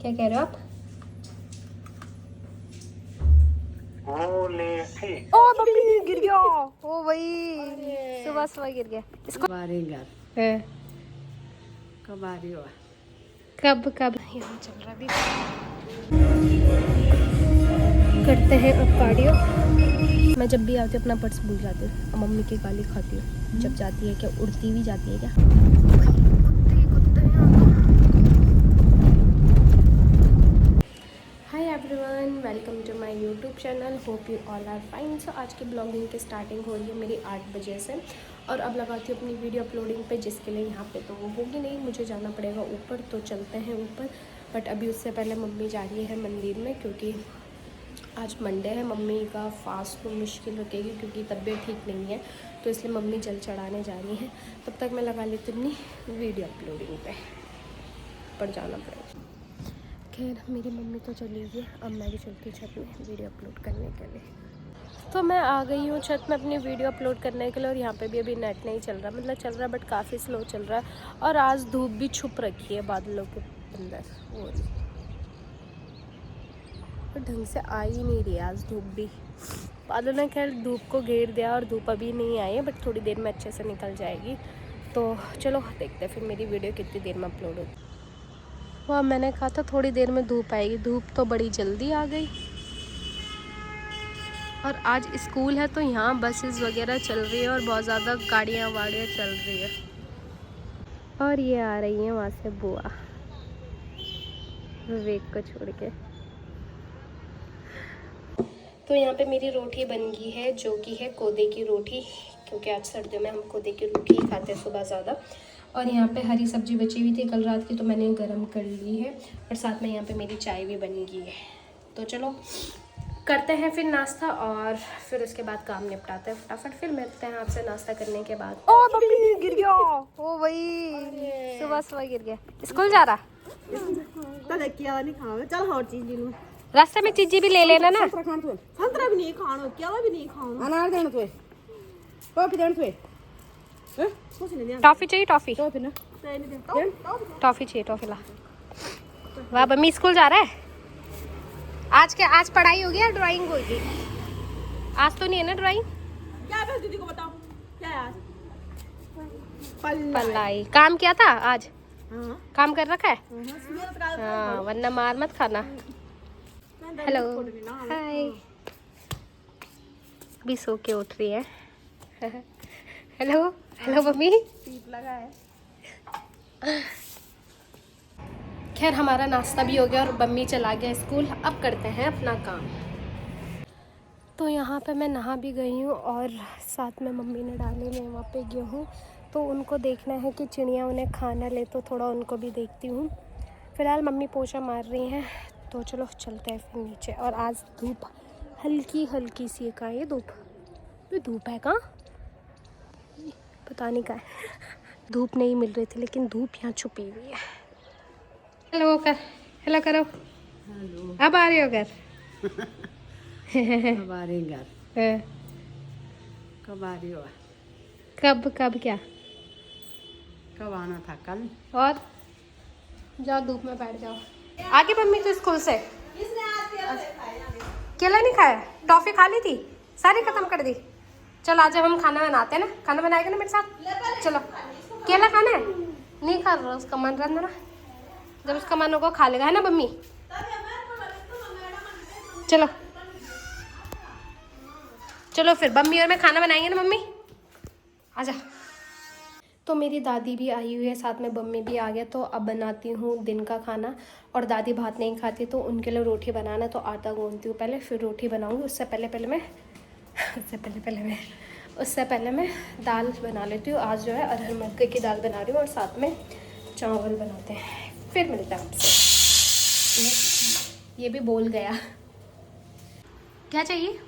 क्या कह रहे हो आप? ओ मम्मी गिर गया। ओ भाई सुबह सुबह गिर गया। इसको है। कब आ रही हो? कब कब यहाँ चल रहा भी। करते हैं अब कार्डियो। मैं जब भी आती हूँ अपना पर्स भूल जाती हूँ और मम्मी की गाली खाती हूँ जब जाती है। क्या उड़ती भी जाती है क्या? Hi everyone, welcome to my YouTube channel. Hope you all are fine. So आज की ब्लॉगिंग की स्टार्टिंग हो रही है मेरी 8 बजे से और अब लगाती हूँ अपनी वीडियो अपलोडिंग पे, जिसके लिए यहाँ पे तो वो होगी नहीं, मुझे जाना पड़ेगा ऊपर। तो चलते हैं ऊपर, बट अभी उससे पहले मम्मी जा रही है मंदिर में क्योंकि आज मंडे है। मम्मी का फास्ट तो मुश्किल रखेगी क्योंकि तबीयत ठीक नहीं है, तो इसलिए मम्मी जल चढ़ाने जा रही हैं। तब तक मैं लगा लेती हूँ अपनी वीडियो अपलोडिंग पर जाना पड़ेगा। खैर मेरी मम्मी तो चली गई, अब मैं भी चलती हूँ छत में वीडियो अपलोड करने के लिए। तो मैं आ गई हूँ छत में अपनी वीडियो अपलोड करने के लिए और यहाँ पे भी अभी नेट नहीं चल रहा, मतलब चल रहा है बट काफ़ी स्लो चल रहा है। और आज धूप भी छुप रखी है बादलों के अंदर, वो ढंग से आ ही नहीं रही आज धूप भी। बादलों ने खैर धूप को घेर दिया और धूप अभी नहीं आई है, बट थोड़ी देर में अच्छे से निकल जाएगी। तो चलो देखते हैं फिर मेरी वीडियो कितनी देर में अपलोड होती। वह मैंने कहा था थोड़ी देर में धूप आएगी, धूप तो बड़ी जल्दी आ गई। और आज स्कूल है तो यहाँ बसेस वगैरह चल रही है और बहुत ज़्यादा गाड़ियाँ वाड़ियाँ चल रही है। और ये आ रही है वहाँ से बुआ विवेक को छोड़ के। तो यहाँ पे मेरी रोटी बन गई है जो कि है कोदे की रोटी, क्योंकि आज सर्दियों में हम कोदे की रोटी ही खाते हैं सुबह ज़्यादा। और यहाँ पे हरी सब्जी बची हुई थी कल रात की, तो मैंने गरम कर ली है। और साथ में यहाँ पे मेरी चाय भी बन गई है। तो चलो करते हैं फिर नाश्ता और फिर उसके बाद काम निपटाते हैं फटाफट। फिर मिलते हैं आपसे नाश्ता करने के बाद। ओ मम्मी गिर गया। ओ भाई सुबह सुबह गिर गया। स्कूल जा रहा चल और चीज रास्ते में चीजी भी ले लेना ना। संतरा भी नहीं खाना, केला भी नहीं खाना, अनार देना तो टॉफी देना तो टॉफी चाहिए? टॉफी ना टॉफी चाहिए, टॉफी ला। वाह मम्मी स्कूल जा रहा है। आज पढ़ाई होगी या ड्राइंग होगी? आज तो नहीं है ना ड्राइंग। क्या है दीदी को बताओ क्या है आज? पढ़ाई काम किया था आज? हाँ। काम कर रखा है? हाँ वरना मार मत खाना। हेलो हाय, अभी सो के उठ रही है। Hello hello mummy. लगा है। खैर हमारा नाश्ता भी हो गया और मम्मी चला गया स्कूल। अब करते हैं अपना काम। तो यहाँ पे मैं नहा भी गई हूँ और साथ में मम्मी ने डाले मैं वहाँ पे गेहूँ, तो उनको देखना है कि चिड़िया उन्हें खाना ले, तो थोड़ा उनको भी देखती हूँ। फिलहाल मम्मी पोछा मार रही हैं, तो चलो चलते हैं फिर नीचे। और आज धूप हल्की हल्की सी है। कहाँ ये धूप? ये धूप है कहाँ? पता नहीं कहाँ है। धूप नहीं मिल रही थी लेकिन धूप यहाँ छुपी हुई है। हेलो कर, हेलो करो। हेलो अब आ रही हो घर? कब आ रही घर? कब आ रही हो? कब कब क्या? कब आना था? कल। और जाओ धूप में बैठ जाओ। आगे मम्मी तो स्कूल से केला नहीं खाया? टॉफी खा ली थी, सारी खत्म कर दी। चल आज हम खाना बनाते हैं ना, खाना बनाएगा ना मेरे साथ? चलो केला खाना है? नहीं खा रहा, उसका मन रहना ना, जब उसका मन होगा खा लेगा, है ना मम्मी? चलो चलो फिर मम्मी और मैं खाना बनाएंगे ना मम्मी, आजा। तो मेरी दादी भी आई हुई है, साथ में मम्मी भी आ गया। तो अब बनाती हूँ दिन का खाना। और दादी भात नहीं खाती तो उनके लिए रोटी बनाना, तो आटा गूंथती हूँ पहले, फिर रोटी बनाऊँगी। उससे पहले मैं दाल बना लेती हूँ। आज जो है अरहर मक्के की दाल बना रही हूँ और साथ में चावल बनाते हैं। फिर मिलते हैं आपसे। ये भी बोल गया। क्या चाहिए?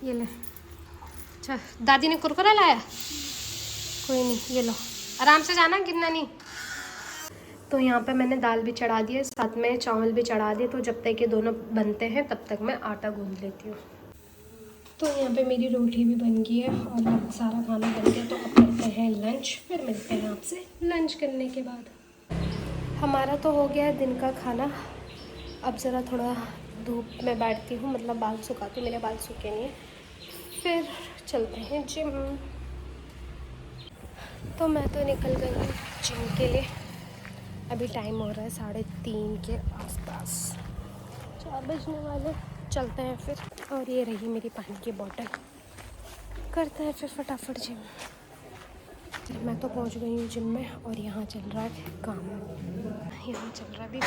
ये ले। अच्छा दादी ने कुरकुरा लाया? कोई नहीं, ये लो, आराम से जाना, गिरना नहीं। तो यहाँ पे मैंने दाल भी चढ़ा दी है, साथ में चावल भी चढ़ा दिए। तो जब तक ये दोनों बनते हैं तब तक मैं आटा गूंथ लेती हूँ। तो यहाँ पे मेरी रोटी भी बन गई है और अब सारा खाना बन गया। तो अब करते हैं लंच, फिर मिलते हैं आपसे लंच करने के बाद। हमारा तो हो गया है दिन का खाना। अब ज़रा थोड़ा धूप में बैठती हूँ, मतलब बाल सुखाती हूँ, मेरे बाल सूखे नहीं हैं, फिर चलते हैं जिम। तो मैं तो निकल गई हूँ जिम के लिए। अभी टाइम हो रहा है 3:30 के आसपास, 4 बजने वाले। चलते हैं फिर। और ये रही मेरी पानी की बोतल। करते हैं फिर फटाफट जिम। मैं तो पहुंच गई हूँ जिम में और यहाँ चल रहा है काम, यहाँ चल रहा है भी।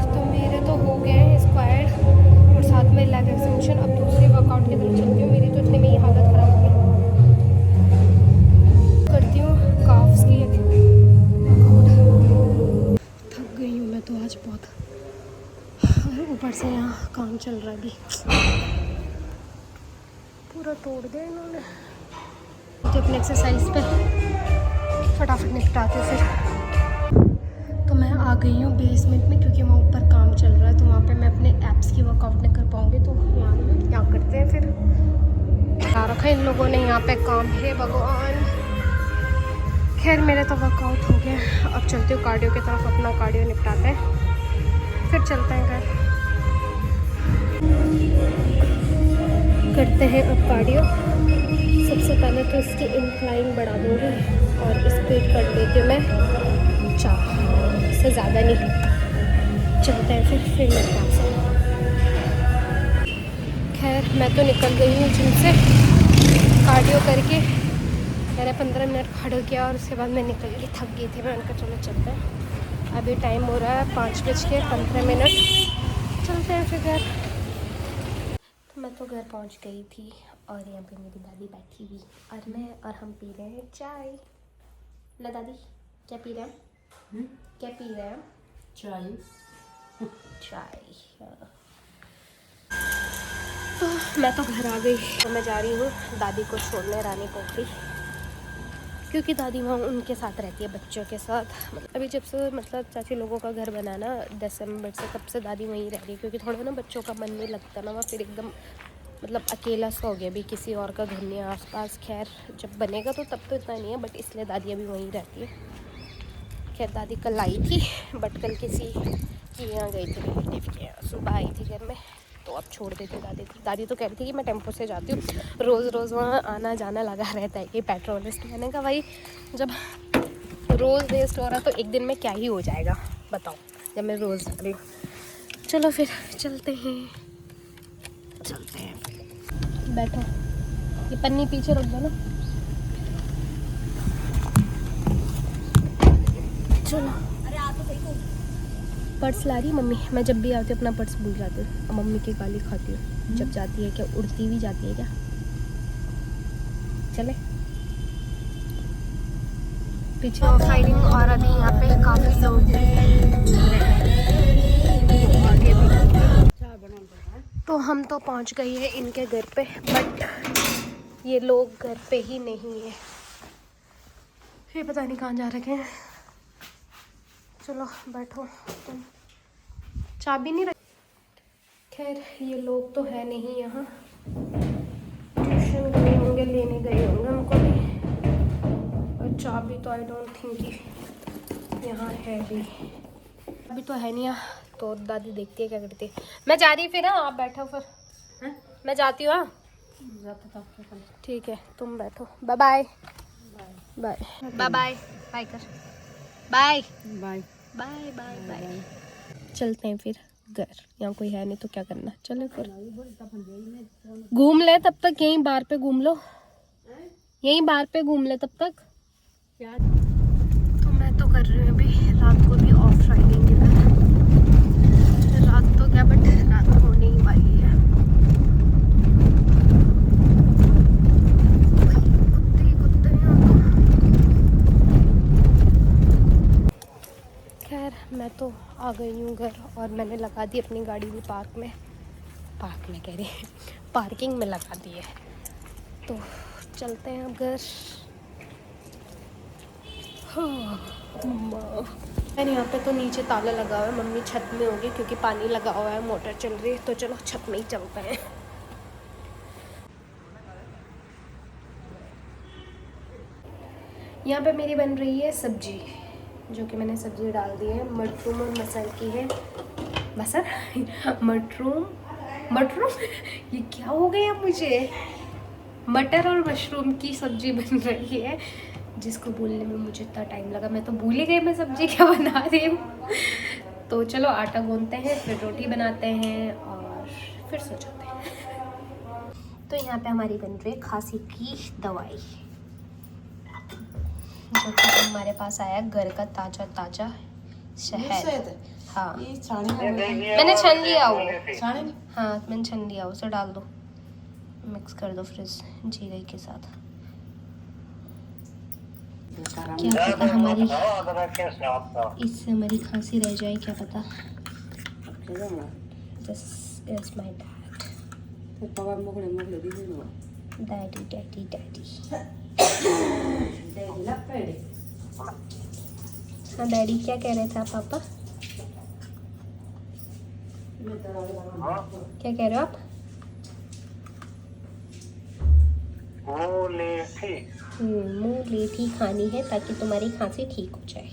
तो मेरे तो हो गए हैं स्क्वाड और साथ में लेग एक्सटेंशन। अब दूसरे वर्कआउट की तरफ चलती हूँ। मेरी तो इतने में ही हालत ख़राब हो गई। करती हूँ काफ्स की वर्कआउट। थक गई हूँ मैं तो आज बहुत, और ऊपर से यहाँ काम चल रहा है अभी। पूरा तोड़ दिया इन्होंने। तो अपने एक्सरसाइज पे फटाफट निपटाती हूँ फिर। तो मैं आ गई हूँ बेसमेंट में, क्योंकि वहाँ ऊपर काम चल रहा है, तो वहाँ पे मैं अपने एप्स की वर्कआउट नहीं कर पाऊँगी। तो यहाँ करते हैं फिर। बता रखा है इन लोगों ने, यहाँ पे काम है भगवान। खैर मेरा तो वर्कआउट हो गया। अब चलते हो कार्डियो की तरफ, अपना कार्डियो निपटाते हैं, फिर चलते हैं घर। करते हैं अब कार्डियो। सबसे पहले तो इसकी इंक्लाइन बढ़ा दूँगी और स्पीड कर देती हूँ मैं 4 से ज़्यादा नहीं। चलते हैं फिर मेरे पास। खैर मैं तो निकल गई हूँ जिम से कार्डियो करके। मैंने 15 मिनट खड़ा किया और उसके बाद मैं निकल गई, थक गई थी मैं। उनका चलो चलते हैं। अभी टाइम हो रहा है 5:15। चलते हैं फिर घर। तो मैं तो घर पहुंच गई थी और यहाँ पे मेरी दादी बैठी हुई और मैं और हम पी रहे हैं चाय। ला दादी, क्या पी रहे हैं? क्या पी रहे हैं? चाय। तो मैं तो घर आ गई। तो मैं जा रही हूँ दादी को छोड़ने रानी पोखरी, क्योंकि दादी वहाँ उनके साथ रहती है, बच्चों के साथ। अभी जब से मतलब चाची लोगों का घर बना ना दिसंबर से, तब से दादी वहीं रह रही है। क्योंकि थोड़ा ना बच्चों का मन नहीं लगता ना वहाँ, फिर एकदम मतलब अकेला सा हो गया। अभी किसी और का घर नहीं है आसपास। खैर जब बनेगा तो तब तो इतना नहीं है, बट इसलिए दादी अभी वहीं रहती है। खैर दादी कल आई थी, बट कल किसी के यहाँ गई थी, रिलेटिव के यहाँ। सुबह आई थी घर में, तो अब छोड़ देती दादी को। दादी तो कह रही थी कि मैं टेम्पो से जाती हूँ, रोज़ वहाँ आना जाना लगा रहता है कि पेट्रोल वेस्ट। मैंने कहा भाई जब रोज़ वेस्ट हो रहा तो एक दिन में क्या ही हो जाएगा बताओ, जब मैं रोज़ जा रही हूँ। चलो फिर चलते हैं। बैठो, ये पन्नी पीछे रख दो ना। चलो। पर्स ला रही मम्मी। मैं जब भी आती हूँ अपना पर्स भूल जाती हूँ और मम्मी की गाली खाती हूँ जब जाती है। क्या उड़ती भी जाती है क्या? चले पीछे ऑफलाइनिंग। और अभी यहाँ पे काफ़ी लोग आगे भी। तो हम तो पहुँच गई है इनके घर पे, बट ये लोग घर पे ही नहीं है। ये पता नहीं कहाँ जा रखे हैं। चलो बैठो तुम। चाबी नहीं रखी। खैर ये लोग तो है नहीं यहाँ, ट्यूशन गए होंगे, लेने गए होंगे उनको भी। और चाबी तो आई डोंट थिंक कि यहाँ है भी। अभी तो है नहीं यहाँ, तो दादी देखती है क्या करती है। मैं जा रही फिर। हाँ आप बैठो फिर। है? मैं जाती हूँ। हाँ ठीक है तुम बैठो। Bye bye bye bye bye bye कर bye bye bye bye bye. चलते हैं फिर घर। यहाँ कोई है नहीं तो क्या करना। चलो फिर घूम ले तब तक, यहीं बाहर पे घूम लो, यहीं बाहर पे घूम ले तब तक। तो मैं तो कर रही हूँ अभी रात को भी ऑफ राइडिंग इधर। रात तो क्या बट रात होने ही वाली है। खैर मैं तो आ गई हूँ घर और मैंने लगा दी अपनी गाड़ी भी पार्क में कह रही पार्किंग में लगा दी है। तो चलते हैं अब घर। मैंने यहाँ पे तो नीचे ताला लगा हुआ है, मम्मी छत में होगी क्योंकि पानी लगा हुआ है, मोटर चल रही है। तो चलो छत में ही चलते हैं। यहाँ पे मेरी बन रही है सब्जी। जो कि मैंने सब्ज़ी डाल दी है। मशरूम और मटर की है, मशरूम ये क्या हो गया मुझे, मटर और मशरूम की सब्ज़ी बन रही है, जिसको बोलने में मुझे इतना टाइम लगा, मैं तो भूल ही गई मैं सब्ज़ी क्या बना रही हूँ। तो चलो आटा गूंथते हैं, फिर रोटी बनाते हैं और फिर सो जाते हैं। तो यहाँ पे हमारी बन रही है खांसी की दवाई, जो कि हमारे पास आया घर का ताज़ा ताज़ा शहद। हाँ मैंने छान लिया वो, हाँ मैंने छान लिया, उसे डाल दो, मिक्स कर दो फ्रिज जीरे के साथ। क्या पता हमारी इससे हमारी खांसी रह जाए, क्या पता। This is my daddy daddy daddy. हाँ डैडी क्या कह रहे थे आप पापा? क्या कह रहे हो आप? मूंगफली खानी है ताकि तुम्हारी खांसी ठीक हो जाए।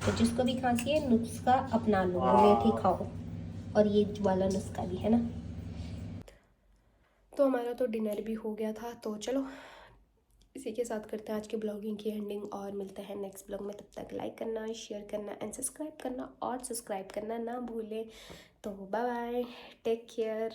तो जिसको भी खांसी है नुस्खा अपना लो, मेथी खाओ, और ये वाला नुस्खा भी है ना। तो हमारा तो डिनर भी हो गया था, तो चलो इसी के साथ करते हैं आज के ब्लॉगिंग की एंडिंग, और मिलते हैं नेक्स्ट ब्लॉग में। तब तक लाइक करना, शेयर करना एंड सब्सक्राइब करना, और सब्सक्राइब करना ना भूलें। तो बाय बाय, टेक केयर।